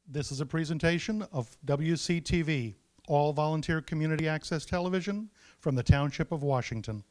This is a presentation of WCTV, all volunteer community access television from the Township of Washington.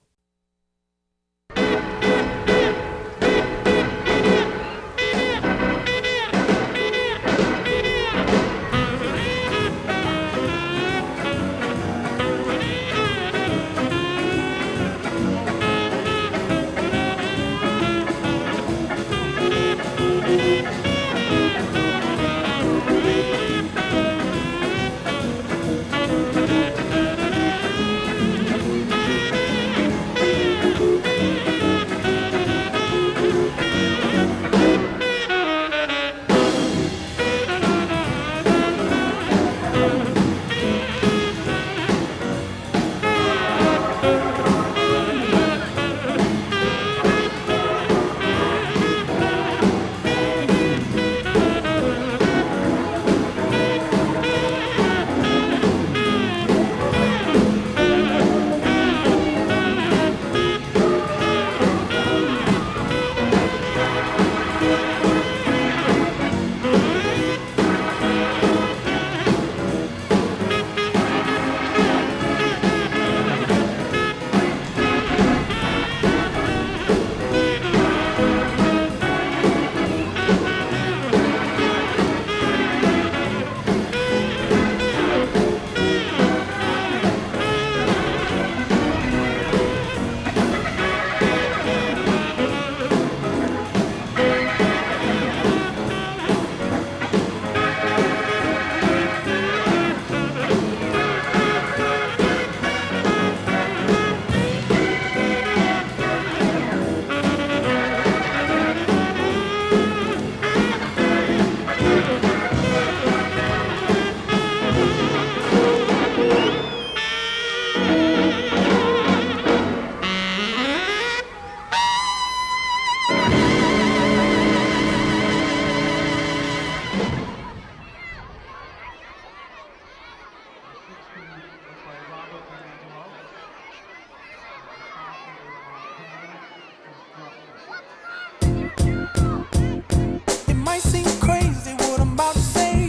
It might seem crazy what I'm about to say.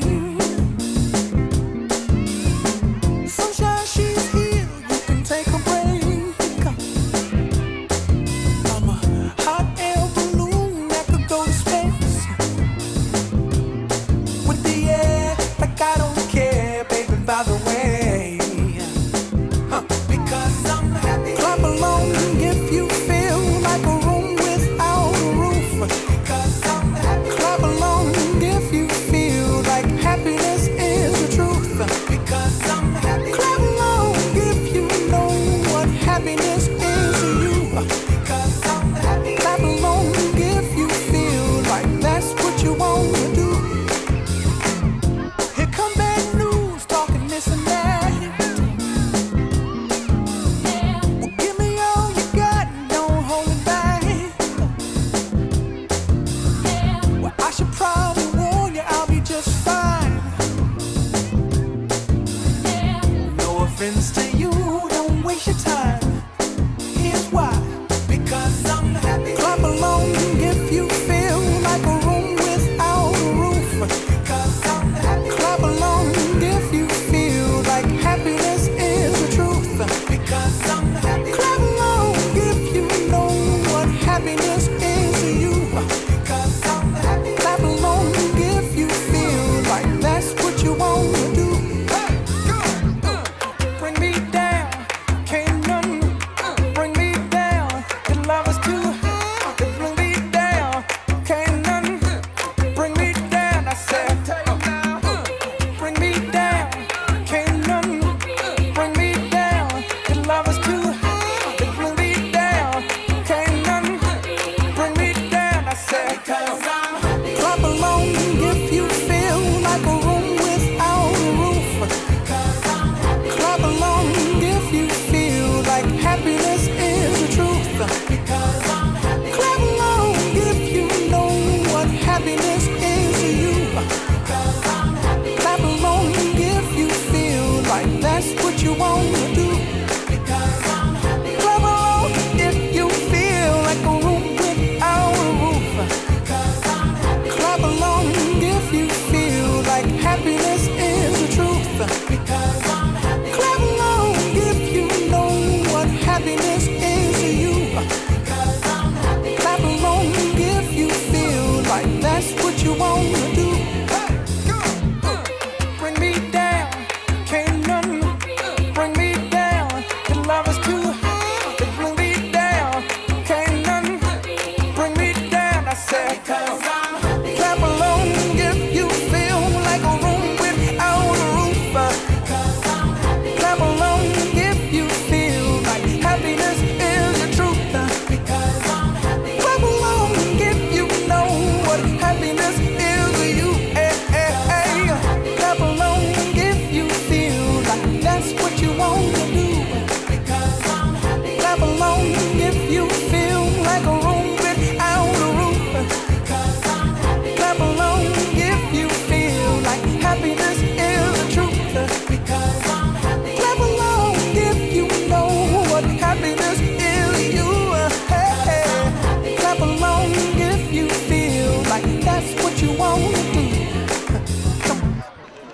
Sunshine, she's here, you can take a break. I'm a hot air balloon that could go to space.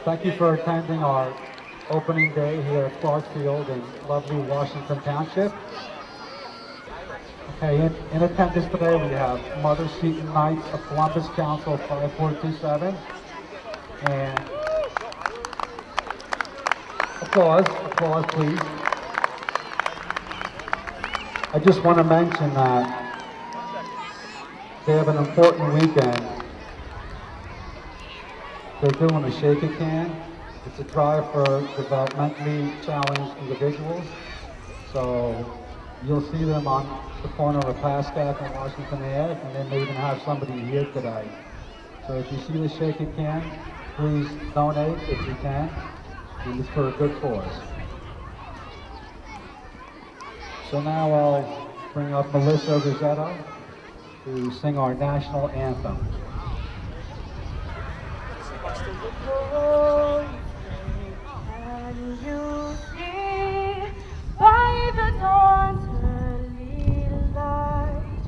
Thank you for attending our opening day here at Clarkfield in lovely Washington Township. Okay, in attendance today we have Mother Seton Knights of Columbus Council 5427. And applause please. I just want to mention that they have an important weekend. They're doing a Shake a Can. It's a drive for developmentally challenged individuals. So you'll see them on the corner of Pascack and Washington Ave, and they may even have somebody here today. So if you see the Shake a Can, please donate if you can, and it's for a good cause. So now I'll bring up Melissa Rossetto to sing our national anthem. Can you see by the dawn's early light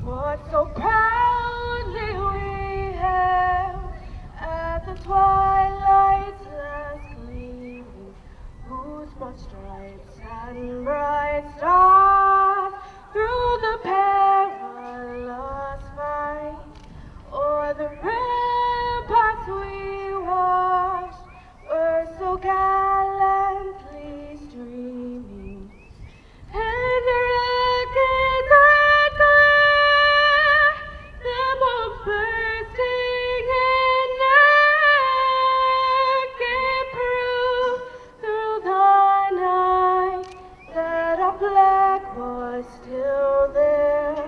what so proudly we hailed at the twilight's last gleaming, whose broad stripes and bright stars through the perilous fight o'er the ramparts we watched were so gallantly streaming, and the rockets red glare, their bombs bursting in air, gave proof through the night that our flag was still there.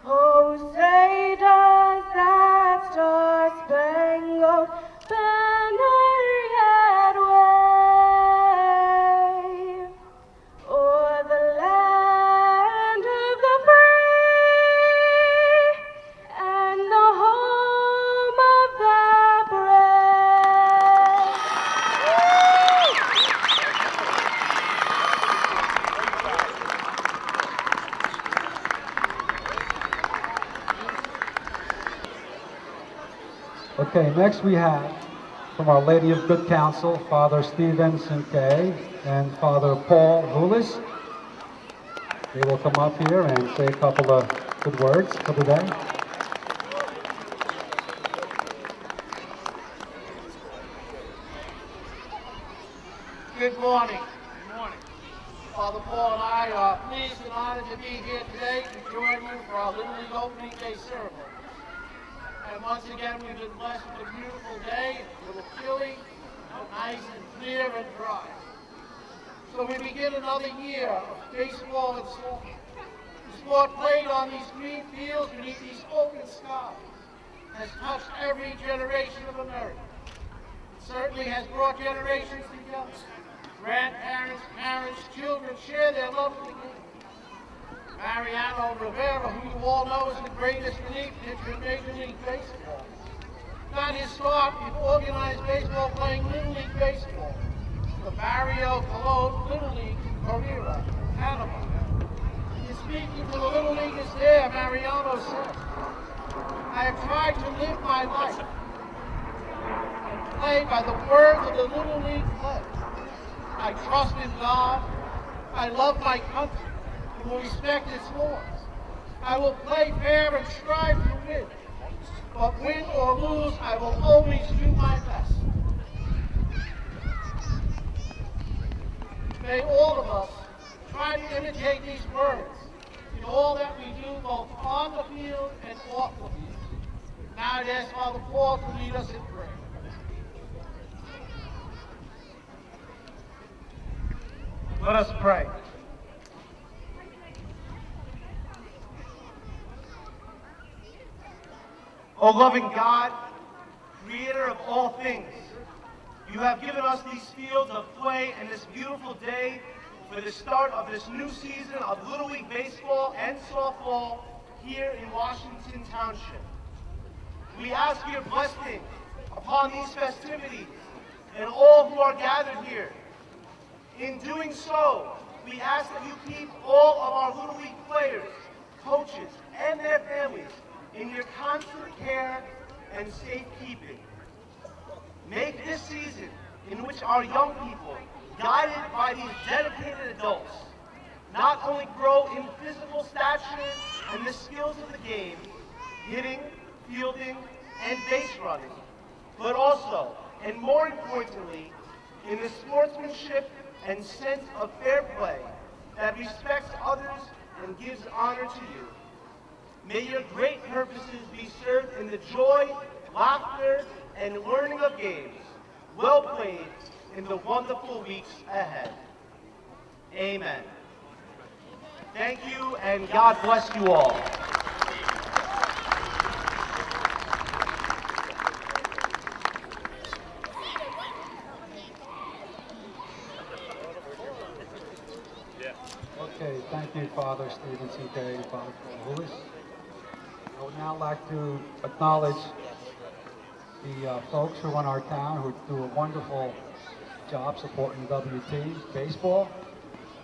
Oh, say does that star-spangled banner yet wave o'er the land of the free and the home of the brave? Okay, next we have from Our Lady of Good Counsel, Father Stephen Sinkay and Father Paul Hulis. They will come up here and say a couple of good words for the day. Good morning. Good morning. Father Paul and I are pleased and honored to be here today to join you for our Little League Opening Day ceremony. And once again, we've been blessed with a beautiful day, a little chilly, nice and clear and dry. So we begin another year of baseball and softball. The sport played on these green fields beneath these open skies has touched every generation of America. It certainly has brought generations together. Grandparents, parents, children share their love of the game. Mariano Rivera, who you all know is the greatest relief pitcher in Major League Baseball, got his start in organized baseball playing Little League Baseball, the Barrio Colon Little League Carrera, Panama. In speaking to the Little Leaguers there, Mariano said, I have tried to live my life and play by the words of the Little League pledge. I trust in God. I love my country and will respect its laws. I will play fair and strive to win. But win or lose, I will always do my best. May all of us try to imitate these words in all that we do, both on the field and off the field. Now I'd ask Father Paul to lead us in prayer. Let us pray. O loving God, creator of all things, you have given us these fields of play and this beautiful day for the start of this new season of Little League Baseball and softball here in Washington Township. We ask your blessing upon these festivities and all who are gathered here. In doing so, we ask that you keep all of our Little League players, coaches, and their families in your constant care and safekeeping. Make this season in which our young people, guided by these dedicated adults, not only grow in physical stature and the skills of the game, hitting, fielding, and base running, but also, and more importantly, in the sportsmanship and sense of fair play that respects others and gives honor to you. May your great purposes be served in the joy, laughter, and learning of games, well played in the wonderful weeks ahead. Amen. Thank you, and God bless you all. Okay, thank you, Father Stephen C.K. and Father Paul Lewis. I would now like to acknowledge the folks who run our town who do a wonderful job supporting WT baseball.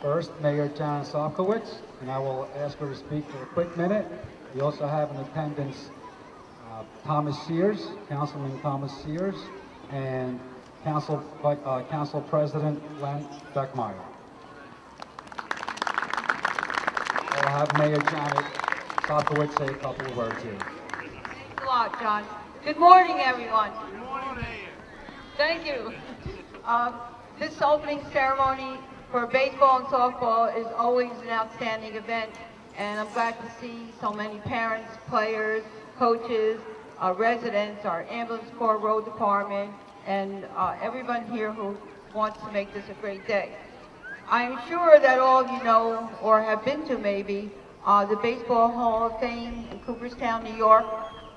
First, Mayor Janet Sofkowitz, and I will ask her to speak for a quick minute. We also have in attendance Thomas Sears, Councilman Thomas Sears, and Council President Len Beckmeyer. I'll have Mayor Janet Sofkowitz say a couple of words here. Thanks a lot, John. Good morning, everyone. Good morning, Mayor. Thank you. This opening ceremony for baseball and softball is always an outstanding event, and I'm glad to see so many parents, players, coaches, residents, our ambulance corps, road department, and everyone here who wants to make this a great day. I'm sure that all of you know, or have been to maybe, the Baseball Hall of Fame in Cooperstown, New York.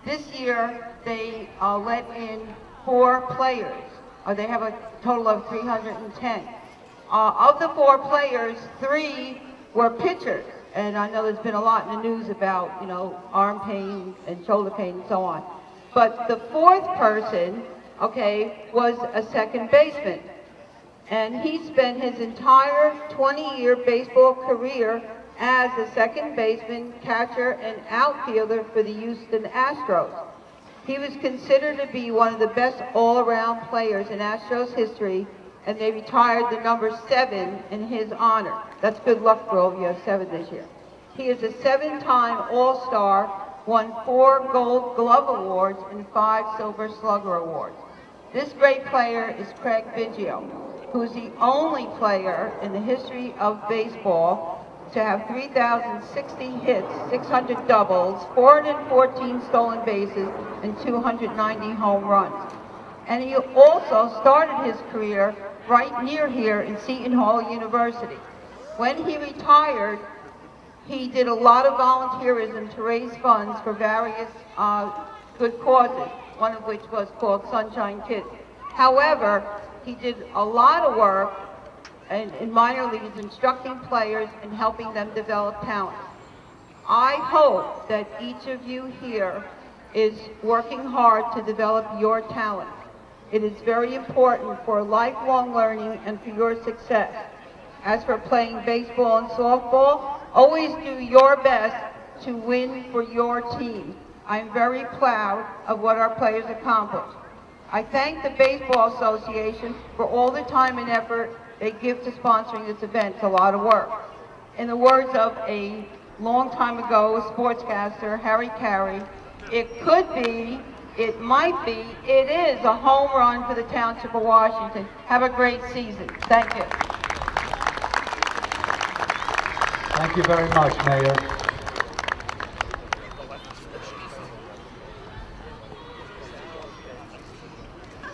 This year, they let in 4 players. They have a total of 310. Of the 4 players, 3 were pitchers. And I know there's been a lot in the news about, arm pain and shoulder pain and so on. But the 4th person, was a second baseman. And he spent his entire 20-year baseball career as a second baseman, catcher, and outfielder for the Houston Astros. He was considered to be one of the best all-around players in Astros history, and they retired the number 7 in his honor. That's good luck for all of you have 7 this year. He is a 7-time All-Star, won 4 Gold Glove Awards and 5 Silver Slugger Awards. This great player is Craig Biggio, who is the only player in the history of baseball to have 3,060 hits, 600 doubles, 414 stolen bases, and 290 home runs. And he also started his career right near here in Seton Hall University. When he retired, he did a lot of volunteerism to raise funds for various good causes, one of which was called Sunshine Kids. However, he did a lot of work in minor leagues, instructing players and helping them develop talent. I hope that each of you here is working hard to develop your talent. It is very important for lifelong learning and for your success. As for playing baseball and softball, always do your best to win for your team. I'm very proud of what our players accomplished. I thank the Baseball Association for all the time and effort they give to sponsoring this event. It's a lot of work. In the words of a long time ago sportscaster, Harry Carey, it could be, it might be, it is a home run for the Township of Washington. Have a great season. Thank you. Thank you very much, Mayor.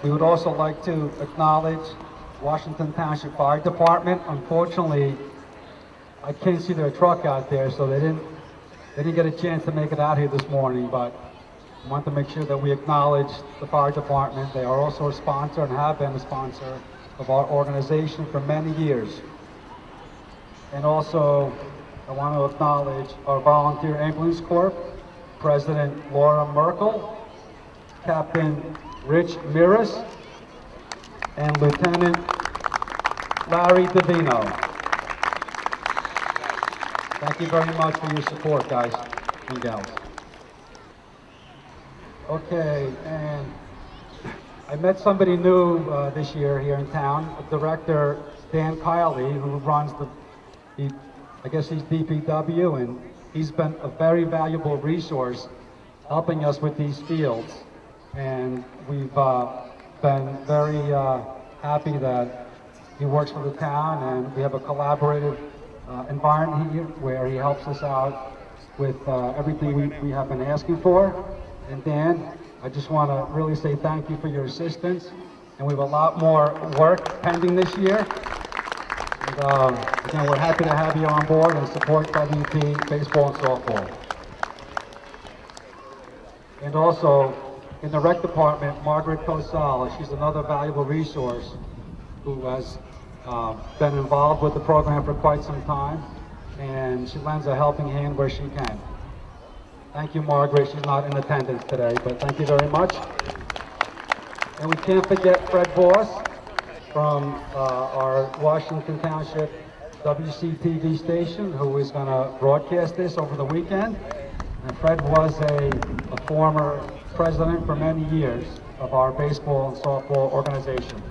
We would also like to acknowledge Washington Township Fire Department. Unfortunately, I can't see their truck out there, so they didn't get a chance to make it out here this morning, but I want to make sure that we acknowledge the fire department. They are also a sponsor and have been a sponsor of our organization for many years. And also, I want to acknowledge our volunteer ambulance corps, President Laura Merkel, Captain Rich Miras, and Lieutenant Larry Davino. Thank you very much for your support, guys and gals. Okay, and I met somebody new this year here in town, Director Dan Kiley, who runs I guess he's DPW, and he's been a very valuable resource helping us with these fields. And we've been very happy that he works for the town, and we have a collaborative environment here where he helps us out with everything we have been asking for. And Dan, I just want to really say thank you for your assistance, and we have a lot more work pending this year. And again, we're happy to have you on board and support WP baseball and softball. And also, in the rec department, Margaret Cosal, she's another valuable resource who has been involved with the program for quite some time, and she lends a helping hand where she can. Thank you, Margaret. She's not in attendance today, but thank you very much. And we can't forget Fred Voss from our Washington Township WCTV station, who is going to broadcast this over the weekend. And Fred was a former president for many years of our baseball and softball organization.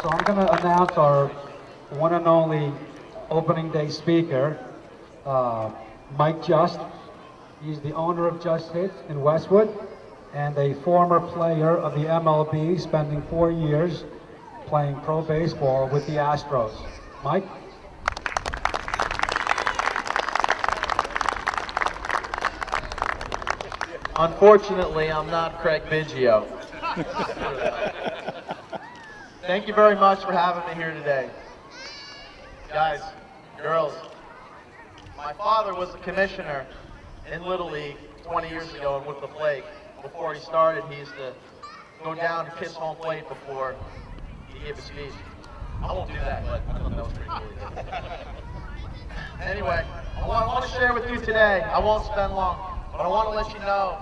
So I'm going to announce our one and only opening day speaker, Mike Just. He's the owner of Just Hits in Westwood and a former player of the MLB, spending 4 years playing pro baseball with the Astros. Mike? Unfortunately, I'm not Craig Biggio. Thank you very much for having me here today. Guys, girls, my father was a commissioner in Little League 20 years ago in Woodcliff Lake. Before he started, he used to go down and kiss home plate before he gave a speech. I won't do that, but I thought that was pretty cool. Anyway, I want to share with you today. I won't spend long, but I want to let you know,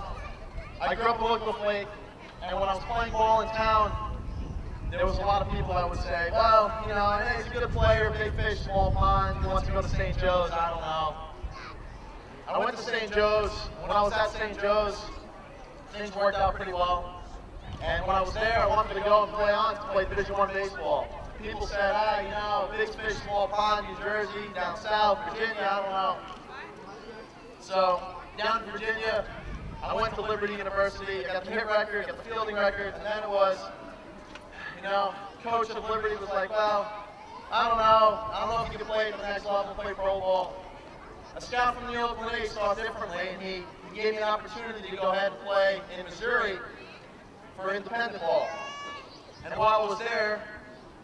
I grew up in Woodcliff Lake, and when I was playing ball in town, there was a lot of people that would say, well, you know, hey, he's a good player, big fish, small pond, he wants to go to St. Joe's, I don't know. I went to St. Joe's. When I was at St. Joe's, things worked out pretty well. And when I was there, I wanted to go and play Division I baseball. People said, you know, big fish, small pond, New Jersey, down south, Virginia, I don't know. So, down in Virginia, I went to Liberty University, I got the hit record, got the fielding record, and then it was, you know, coach of Liberty was like, well, I don't know if you can play at the next level, play pro ball. A scout from the Oakland A's saw it differently, and he gave me an opportunity to go ahead and play in Missouri for independent ball. And while I was there,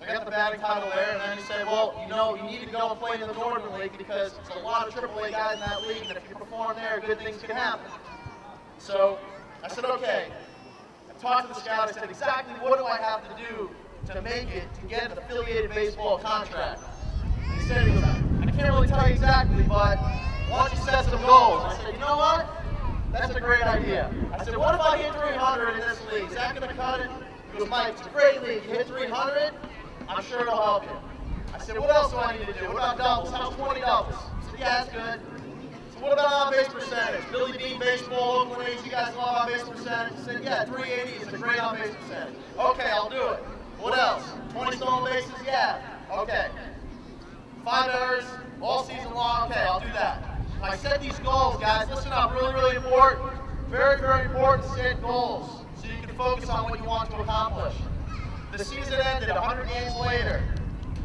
I got the batting title there, and then he said, well, you know, you need to go and play in the Northern League because there's a lot of AAA guys in that league, and if you perform there, good things can happen. So I said, okay. I talked to the scout, I said, exactly what do I have to do to make it, to get an affiliated baseball contract? And he said, I can't really tell you exactly, but why don't you set some goals? I said, you know what? That's a great idea. I said, what if I hit 300 in this league? Is that going to cut it? He goes, Mike, it's a great league. You hit 300, I'm sure it'll help you. I said, what else do I need to do? What about doubles? How's 20 doubles? He said, yeah, that's good. So what about on-base percentage? Billy Bean baseball, Oakland A's, you guys love on-base percentage? I said, yeah, 380 is a great on-base percentage. Okay, I'll do it. What else? 20 stolen bases? Yeah. Okay. 5 errors all season long? Okay, I'll do that. I set these goals, guys. Listen up, really, really important. Very, very important to set goals so you can focus on what you want to accomplish. The season ended 100 games later.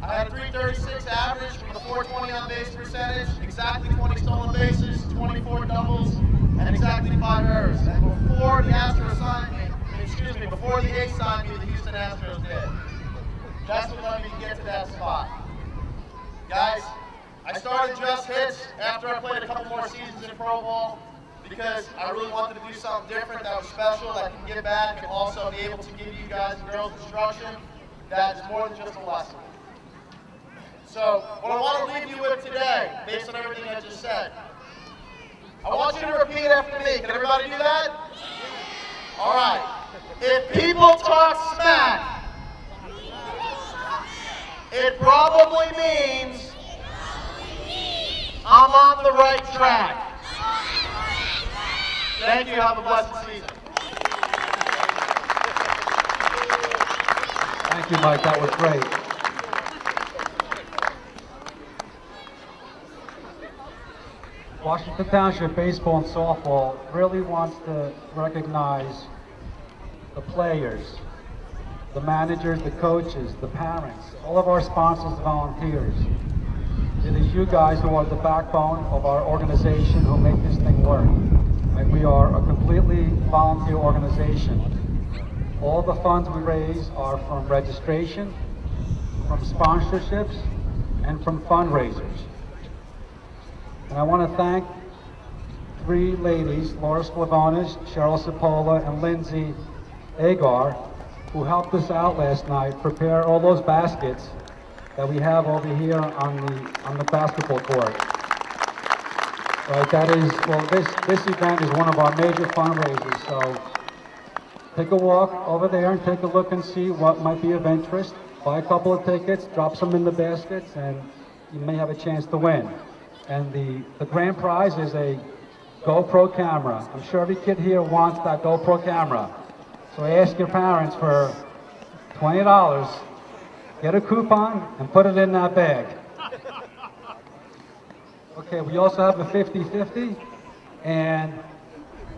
I had a 336 average with a 420 on base percentage, exactly 20 stolen bases, 24 doubles, and exactly 5 errors. And before the Astros signed me, before the A's signed me, the Houston Astros did. That's what led me to get to that spot. Guys, I started Just Hits after I played a couple more seasons in pro ball because I really wanted to do something different that was special, that can give back, and also be able to give you guys and girls instruction that is more than just a lesson. So, what I want to leave you with today, based on everything I just said, I want you to repeat after me. Can everybody do that? All right. If people talk smack, it probably means I'm on the right track. Thank you. Have a blessed season. Thank you, Mike. That was great. Washington Township Baseball and Softball really wants to recognize the players, the managers, the coaches, the parents, all of our sponsors, the volunteers. It is you guys who are the backbone of our organization who make this thing work. And we are a completely volunteer organization. All the funds we raise are from registration, from sponsorships, and from fundraisers. And I want to thank three ladies, Laura Sklavonis, Cheryl Cipolla, and Lindsay Agar, who helped us out last night prepare all those baskets that we have over here on the basketball court. Right, that is, well, this event is one of our major fundraisers, so take a walk over there and take a look and see what might be of interest. Buy a couple of tickets, drop some in the baskets, and you may have a chance to win. And the grand prize is a GoPro camera. I'm sure every kid here wants that GoPro camera. So ask your parents for $20, get a coupon, and put it in that bag. Okay, we also have a 50-50, and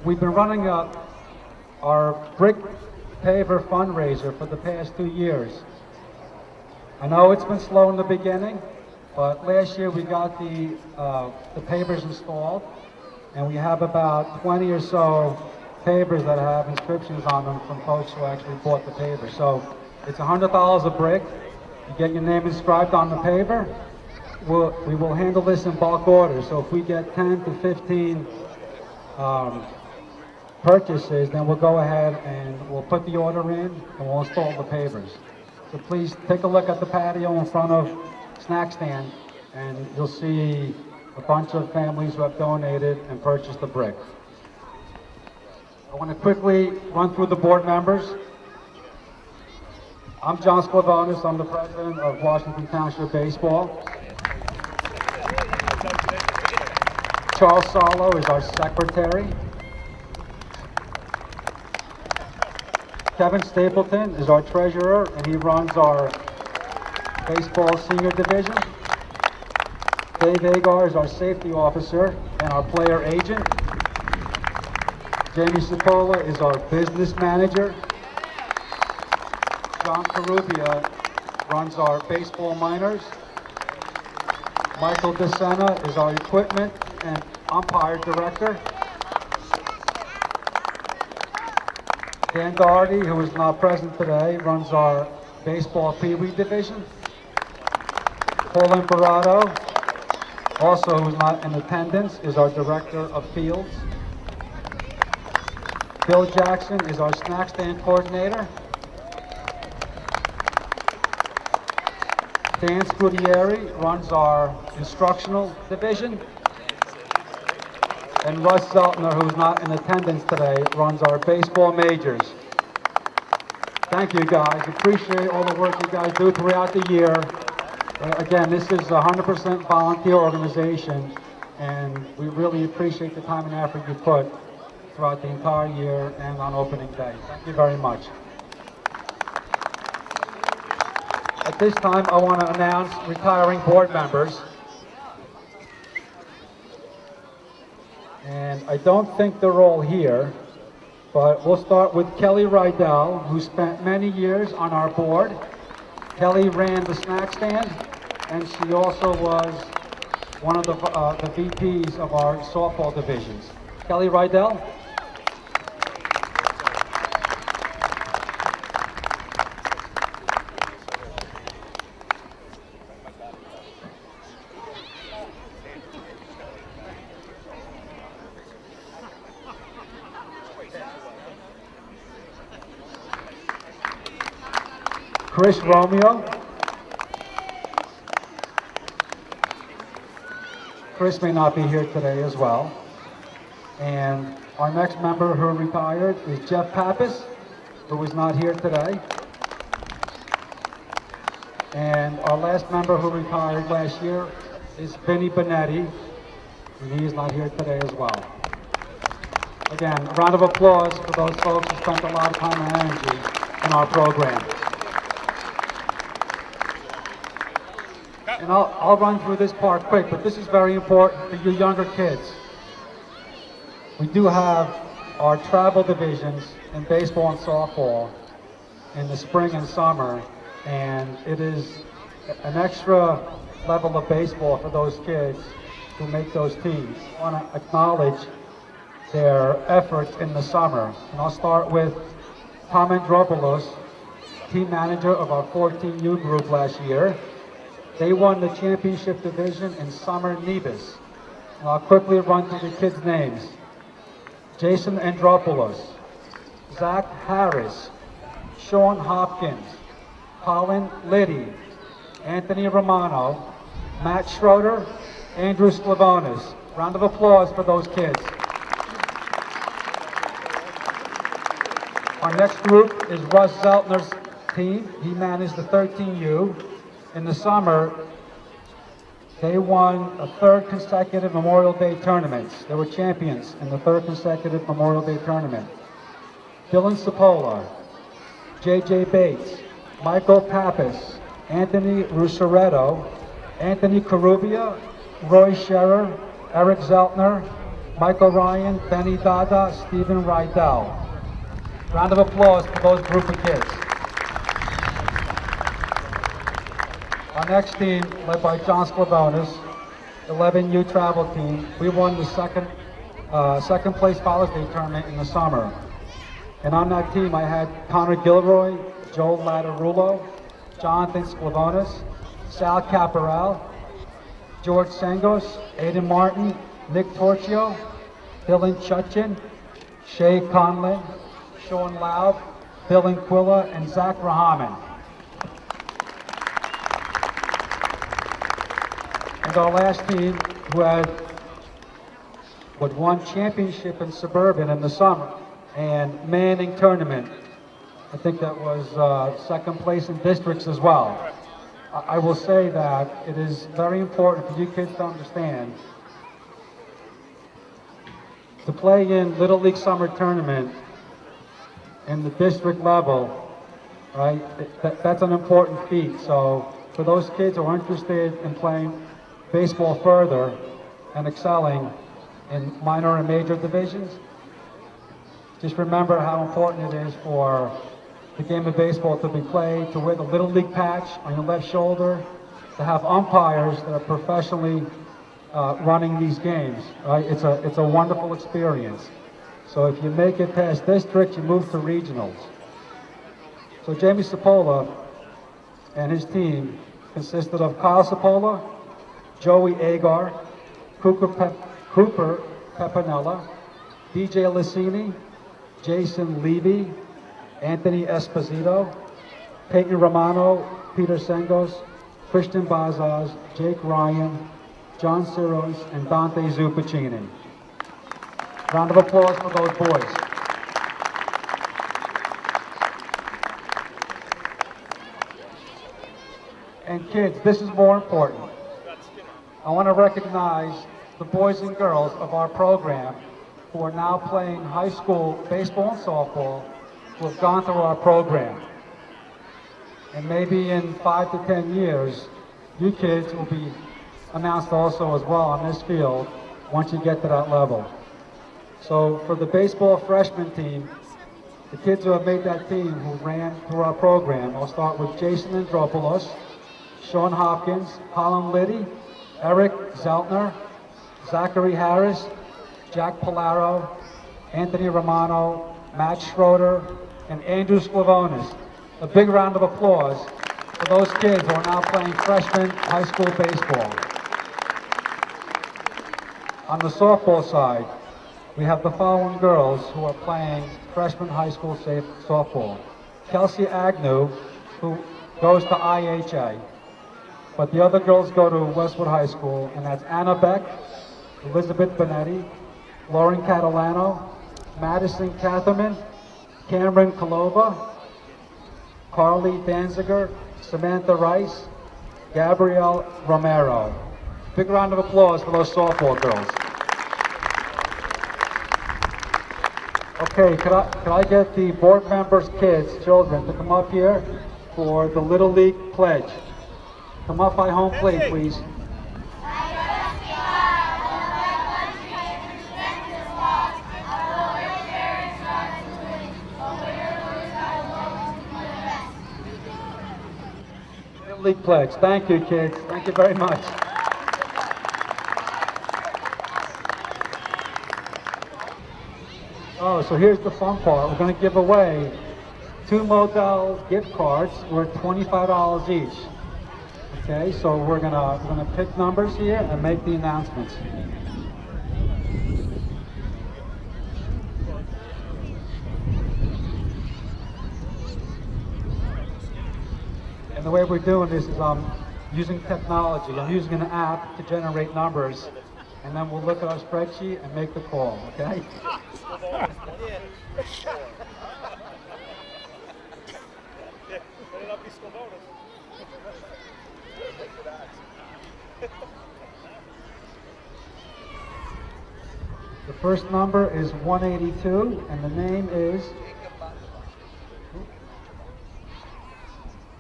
we've been running our brick paver fundraiser for the past 2 years. I know it's been slow in the beginning, but last year we got the pavers installed, and we have about 20 or so pavers that have inscriptions on them from folks who actually bought the paver. So it's $100 a brick. You get your name inscribed on the paver. We will handle this in bulk order. So if we get 10 to 15 purchases, then we'll go ahead and we'll put the order in and we'll install the pavers. So please take a look at the patio in front of Snack Stand, and you'll see a bunch of families who have donated and purchased the brick. I want to quickly run through the board members. I'm John Sklavonis. I'm the president of Washington Township Baseball. Charles Sarlo is our secretary. Kevin Stapleton is our treasurer, and he runs our baseball senior division. Dave Agar is our safety officer and our player agent. Jamie Cipolla is our business manager. John Carubia runs our baseball minors. Michael DeSena is our equipment and umpire director. Dan Doherty, who is not present today, runs our baseball Pee-wee division. Paul Imperato, also who's not in attendance, is our director of fields. Bill Jackson is our snack stand coordinator. Dan Scudieri runs our instructional division. And Russ Zeltner, who's not in attendance today, runs our baseball majors. Thank you guys. Appreciate all the work you guys do throughout the year. Again, this is a 100% volunteer organization, and we really appreciate the time and effort you put throughout the entire year and on opening day. Thank you very much. At this time, I want to announce retiring board members. And I don't think they're all here, but we'll start with Kelly Rydell, who spent many years on our board. Kelly ran the snack stand, and she also was one of the VPs of our softball divisions. Kelly Rydell. Chris Romeo. Chris may not be here today as well. And our next member who retired is Jeff Pappas, who is not here today. And our last member who retired last year is Vinny Benetti, and he is not here today as well. Again, a round of applause for those folks who spent a lot of time and energy in our program. And I'll run through this part quick, but this is very important for you younger kids. We do have our travel divisions in baseball and softball in the spring and summer, and it is an extra level of baseball for those kids who make those teams. I want to acknowledge their efforts in the summer. And I'll start with Tom Andropoulos, team manager of our 14U group last year. They won the championship division in summer Nebus. And I'll quickly run through the kids' names. Jason Andropoulos, Zach Harris, Sean Hopkins, Colin Liddy, Anthony Romano, Matt Schroeder, Andrew Sklavonis. Round of applause for those kids. Our next group is Russ Zeltner's team. He managed the 13U. In the summer, they won a third consecutive Memorial Day tournament. They were champions in the third consecutive Memorial Day tournament. Dylan Cipolla, J.J. Bates, Michael Pappas, Anthony Russoretto, Anthony Carubia, Roy Scherer, Eric Zeltner, Michael Ryan, Benny Dada, Stephen Rydell. Round of applause for those group of kids. Our next team, led by John Sklavonis, 11U travel team. We won the second place Father's Day tournament in the summer. And on that team, I had Connor Gilroy, Joel Latarulo, Jonathan Sklavonis, Sal Caporal, George Sengos, Aiden Martin, Nick Torchio, Dylan Chutchin, Shay Conlin, Sean Loud, Bill Inquilla, and Zach Rahaman. And our last team, who had won championship in Suburban in the summer and Manning tournament. I think that was second place in districts as well. I will say that it is very important for you kids to understand to play in Little League Summer Tournament in the district level, right? That's an important feat. So for those kids who are interested in playing baseball further and excelling in minor and major divisions, just remember how important it is for the game of baseball to be played, to wear the Little League patch on your left shoulder, to have umpires that are professionally running these games, right? It's a wonderful experience. So if you make it past district, you move to regionals. So Jamie Cipolla and his team consisted of Kyle Cipolla, Joey Agar, Cooper Pepinella, DJ Lacini, Jason Levy, Anthony Esposito, Peyton Romano, Peter Sengos, Christian Bazaz, Jake Ryan, John Siros, and Dante Zuppicini. Round of applause for those boys. And kids, this is more important. I want to recognize the boys and girls of our program who are now playing high school baseball and softball, who have gone through our program. And maybe in 5 to 10 years, you kids will be announced also as well on this field once you get to that level. So for the baseball freshman team, the kids who have made that team who ran through our program, I'll start with Jason Andropoulos, Sean Hopkins, Colin Liddy, Eric Zeltner, Zachary Harris, Jack Polaro, Anthony Romano, Matt Schroeder, and Andrew Sklavonis. A big round of applause for those kids who are now playing freshman high school baseball. On the softball side, we have the following girls who are playing freshman high school softball. Kelsey Agnew, who goes to IHA, but the other girls go to Westwood High School, and that's Anna Beck, Elizabeth Benetti, Lauren Catalano, Madison Catherman, Cameron Kalova, Carly Danziger, Samantha Rice, Gabrielle Romero. Big round of applause for those softball girls. Okay, could I get the board members' kids, children, to come up here for the Little League pledge? Come up by home plate, please. Little League pledge. Thank you, kids. Thank you very much. Oh, so here's the fun part. We're going to give away 2 Model gift cards worth $25 each. Okay, so we're gonna pick numbers here and make the announcements. And the way we're doing this is using technology. I'm using an app to generate numbers, and then we'll look at our spreadsheet and make the call, okay? The first number is 182, and the name is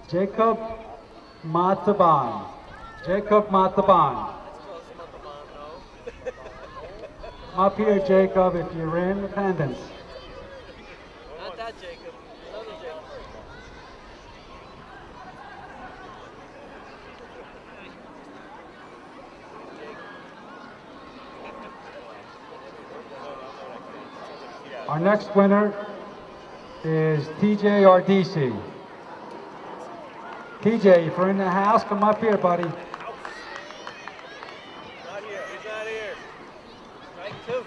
Jacob Mataban. Jacob Mataban. Come up here, Jacob, if you're in attendance. Not that Jacob, another Jacob. Our next winner is TJ RDC. TJ, if you're in the house, come up here, buddy. Not here, he's not here. Strike 2.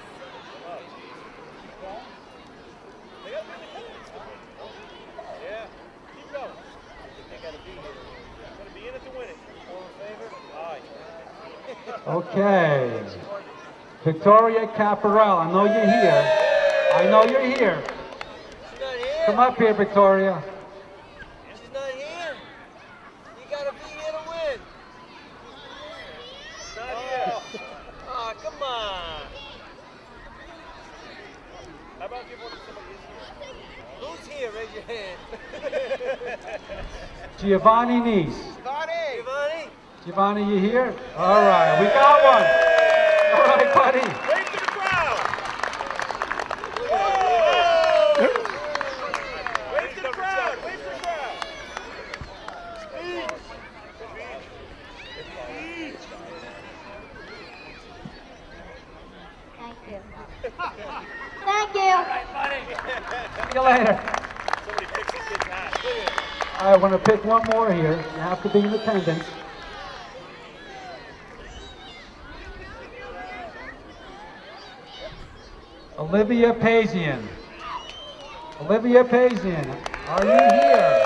Yeah, keep going. They gotta be here. Gotta be in it to win it. All in favor? Aye. Okay. Victoria Caparel, I know you're here. I know you're here. She's not here? Come up here, Victoria. She's not here? You gotta be here to win. Not here. Oh, come on. How about give one to somebody who's here? Who's here? Raise your hand. Giovanni Nice. Giovanni? Giovanni, you here? All right, we got one. All right, buddy. Wave to the crowd. Wave to the crowd. Wave to the crowd. Speed. Thank you. Thank you. See you later. Somebody fix this kid's hat. I want to pick one more here. You have to be in attendance. Olivia Pazian. Olivia Pazian, are you here?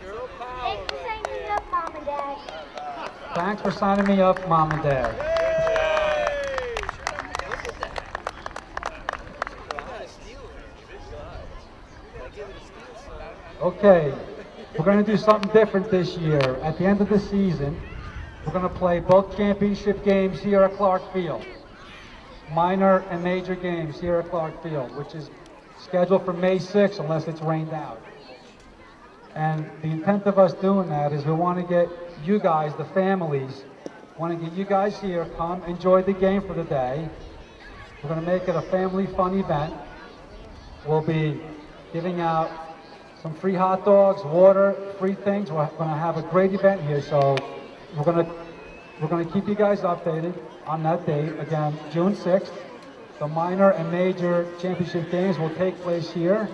Girl Thanks power for right signing me there. up, Mom and Dad. Thanks for signing me up, Mom and Dad. Look at that. I gotta steal it. I give it a steal sign. Okay, we're going to do something different this year. At the end of the season, we're going to play both championship games here at Clark Field. Minor and major games here at Clark Field, which is scheduled for May 6th unless it's rained out. And the intent of us doing that is we want to get you guys, the families, want to get you guys here, come enjoy the game for the day. We're going to make it a family fun event. We'll be giving out some free hot dogs, water, free things. We're going to have a great event here, so we're going to keep you guys updated on that date. Again, June 6th. The minor and major championship games will take place here,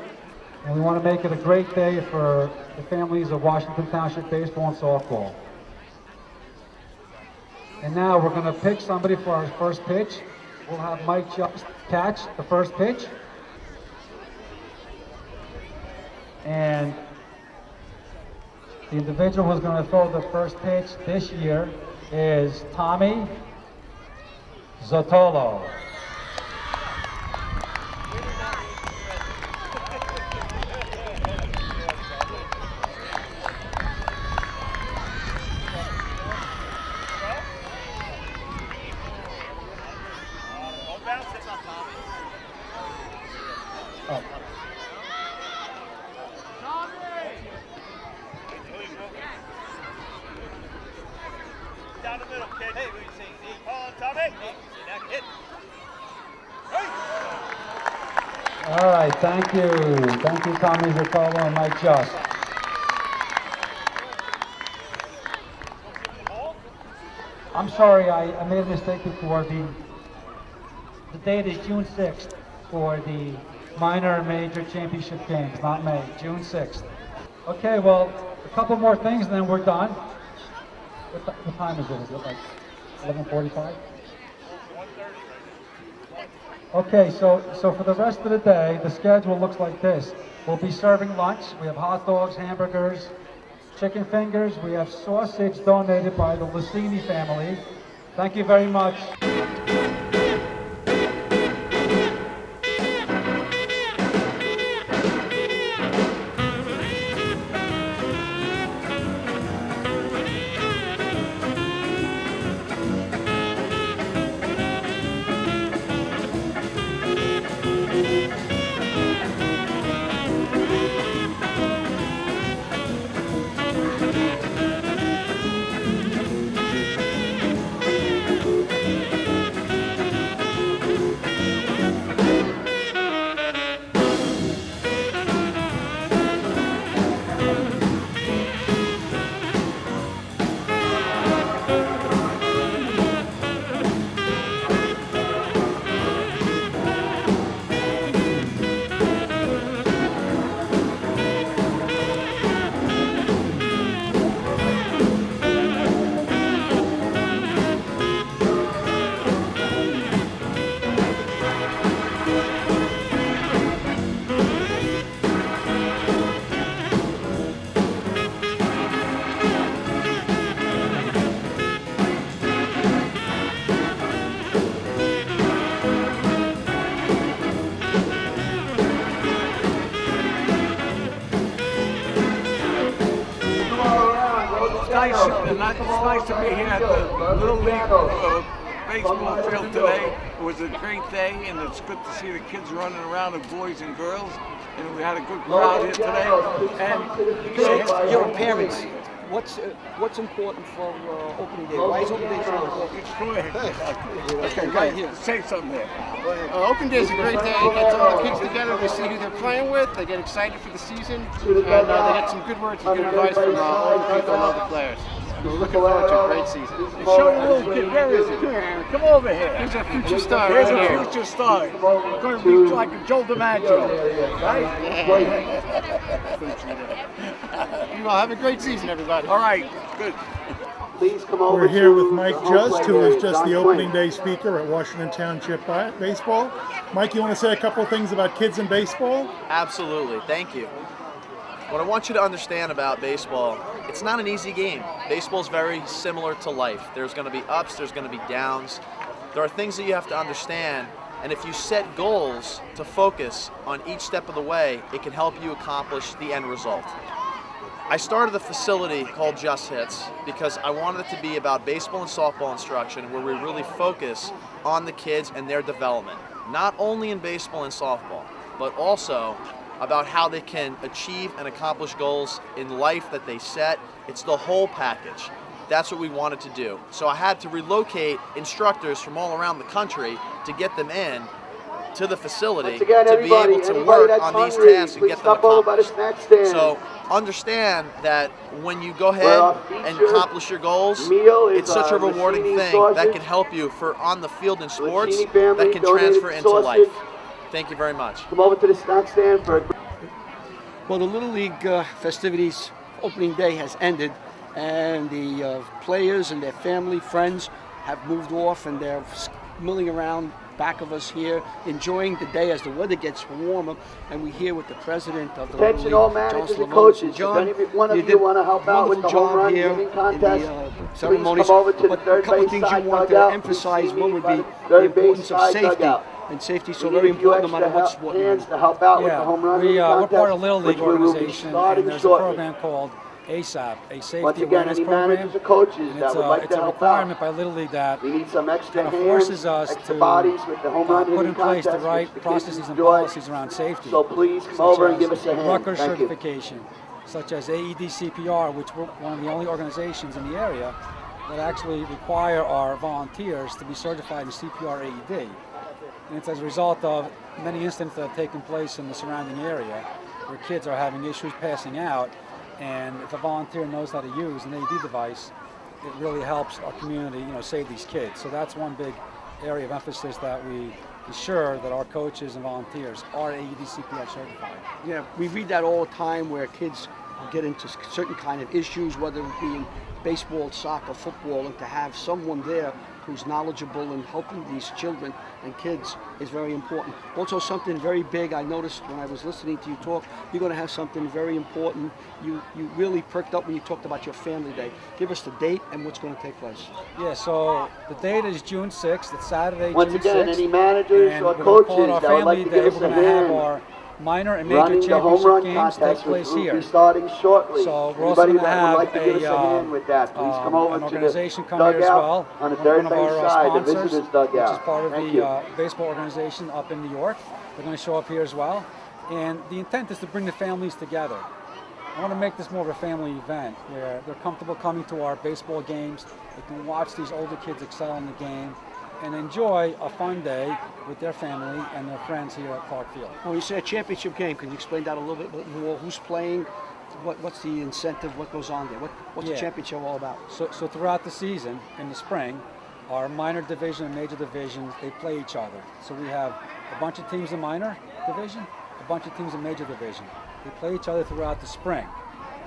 and we want to make it a great day for the families of Washington Township baseball and softball. And now we're going to pick somebody for our first pitch. We'll have Mike Just catch the first pitch. And the individual who's going to throw the first pitch this year is Tommy Zotolo. All right, thank you. Thank you, Tommy Zaccolo and Mike Just. I'm sorry, I made a mistake before. The date is June 6th for the minor and major championship games, not May, June 6th. Okay, well, a couple more things and then we're done. What time is it? Is it like 11:45? Okay, so for the rest of the day, the schedule looks like this. We'll be serving lunch. We have hot dogs, hamburgers, chicken fingers. We have sausage donated by the Lucini family. Thank you very much. It's nice to be here at the Little League baseball field today. It was a great day, and it's good to see the kids running around, the boys and girls. And we had a good crowd here today. And your parents, what's important for opening day? Why is opening day so important? Go ahead. Okay, right here. Say something there. Open day is a great day. It gets all the kids together. They see who they're playing with. They get excited for the season, and they get some good words and good advice from all the people and all the players. We're looking forward to a great season. Show the little kid. Where is he? Come over here. Here's our future star. Here's right a here. future star. Going to be like a Joe DiMaggio, right? You all have a great season, everybody. All right, good. Please come over. We're here with Mike Just, who is just the opening day speaker at Washington Township Baseball. Mike, you want to say a couple of things about kids in baseball? Absolutely, thank you. What I want you to understand about baseball, it's not an easy game. Baseball is very similar to life. There's going to be ups, there's going to be downs. There are things that you have to understand, and if you set goals to focus on each step of the way, it can help you accomplish the end result. I started a facility called Just Hits because I wanted it to be about baseball and softball instruction where we really focus on the kids and their development, not only in baseball and softball, but also about how they can achieve and accomplish goals in life that they set. It's the whole package. That's what we wanted to do. So I had to relocate instructors from all around the country to get them in to the facility to be able to work on these tasks and get them accomplished. So understand that when you go ahead and accomplish your goals, it's such a rewarding thing that can help you for on the field in sports that can transfer into life. Thank you very much. Come over to the snack stand for. Well, the Little League festivities opening day has ended, and the players and their family, friends have moved off, and they're milling around back of us here, enjoying the day as the weather gets warmer, and we're here with the president of the Little League, all managers and coaches. If any one of you want to help out with the home run hitting contest, ceremonies. come over to the But a third couple base things you side want to dugout. emphasize. One would be the Third base importance of side safety. dugout. And safety is We so need very a few important no matter extra what you hands do. to help out with the home run hitting we're contest, part of Little League which we will be organization, starting and there's shortly. a program called ASAP, a Once safety again, awareness any program. managers or coaches And that would like it's to a help requirement out. by Little League that We need some extra kind of hands, forces us extra to bodies with the home run put hitting in place the contest, right which the kids processes and enjoy. policies around safety. So please come such over and as give us a hand. Rutgers Thank you. certification, such as AED CPR, which we're one of the only organizations in the area that actually require our volunteers to be certified in CPR AED. And it's as a result of many incidents that have taken place in the surrounding area where kids are having issues passing out, and if a volunteer knows how to use an AED device, it really helps our community, save these kids. So that's one big area of emphasis, that we ensure that our coaches and volunteers are AED CPR certified. Yeah, we read that all the time where kids get into certain kind of issues, whether it be in baseball, soccer, football, and to have someone there who's knowledgeable in helping these children and kids is very important. Also, something very big I noticed when I was listening to you talk, you're going to have something very important. You really perked up when you talked about your family day. Give us the date and what's going to take place. Yeah, so the date is June 6th. It's Saturday, Once June again, 6th. any managers And or we're gonna call coaches it our that would like family to day. give We're us a going to have hand our minor and major running the home championship run games take contest, place which will here. be starting shortly. So we're also Anybody going to that would have like to give us a hand with that, please come over an to organization the come here as well. dugout on the One third of our base side, the sponsors, visitors dugout. which is part of Thank the you. baseball organization up in New York. They're going to show up here as well. And the intent is to bring the families together. I want to make this more of a family event where they're comfortable coming to our baseball games. They can watch these older kids excel in the game and enjoy a fun day with their family and their friends here at Clark Field. When you say a championship game, can you explain that a little bit more? Who's playing? What's the incentive? What goes on there? What's the championship all about? So throughout the season, in the spring, our minor division and major divisions, they play each other. So we have a bunch of teams in minor division, a bunch of teams in major division. They play each other throughout the spring.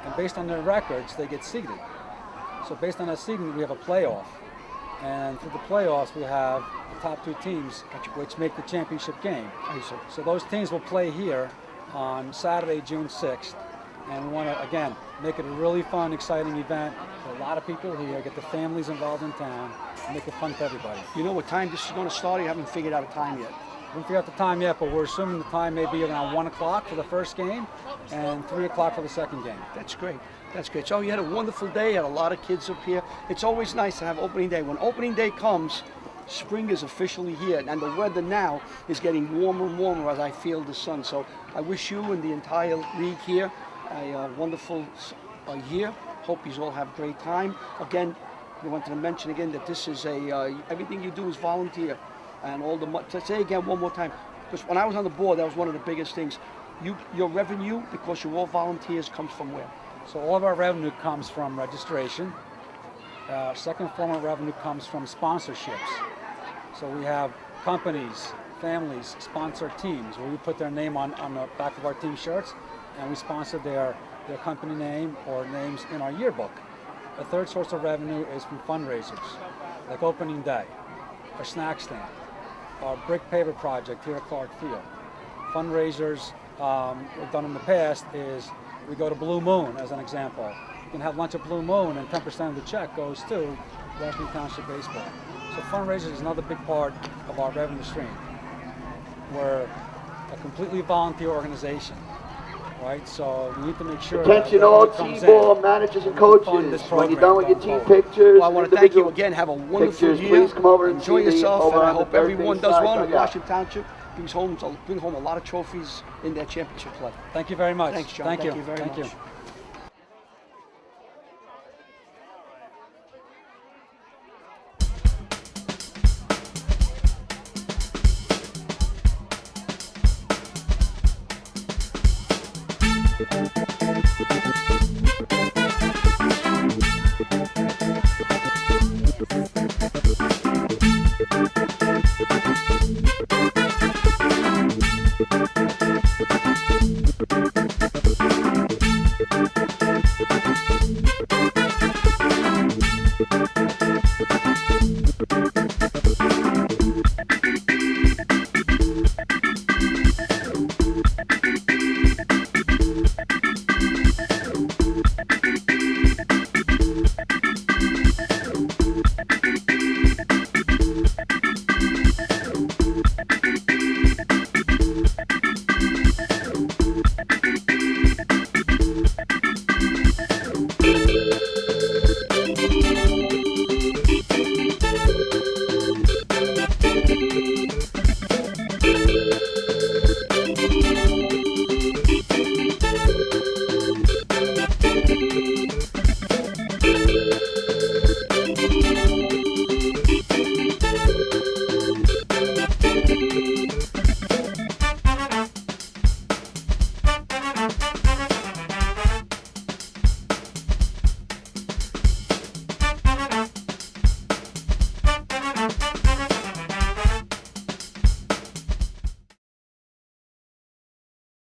And based on their records, they get seeded. So based on that seeding, we have a playoff. And through the playoffs, we have the top two teams, which make the championship game. So those teams will play here on Saturday, June 6th. And we want to, again, make it a really fun, exciting event. Get a lot of people here, get the families involved in town, and make it fun for everybody. You know what time this is going to start? You haven't figured out a time yet. We haven't figured out the time yet, but we're assuming the time may be around 1 o'clock for the first game and 3 o'clock for the second game. That's great. That's great. So you had a wonderful day. You had a lot of kids up here. It's always nice to have opening day. When opening day comes, spring is officially here, and the weather now is getting warmer and warmer as I feel the sun. So I wish you and the entire league here a wonderful year. Hope you all have a great time. Again, we wanted to mention again that this is everything you do is volunteer, and all the to say again one more time, because when I was on the board, that was one of the biggest things. Your revenue, because you're all volunteers, comes from where? So all of our revenue comes from registration. Second form of revenue comes from sponsorships. So we have companies, families, sponsor teams where we put their name on the back of our team shirts, and we sponsor their company name or names in our yearbook. A third source of revenue is from fundraisers, like opening day, our snack stand, our brick paver project here at Clark Field. Fundraisers we've done in the past is we go to Blue Moon, as an example. You can have lunch at Blue Moon, and 10% of the check goes to Washington Township Baseball. So fundraisers is another big part of our revenue stream. We're a completely volunteer organization, right? So we need to make sure Attention that all comes T-ball in. managers and We fund coaches. this When you're program done with your going team forward. pictures, Well, I want to thank you again. Have a wonderful pictures, year. please come over and Enjoy see me yourself, over and I on the hope third everyone base does side well. And dugout. Washington Township bring home a lot of trophies in their championship play. Thank you very much. Thanks, John. Thank you. Thank you very Thank much. you.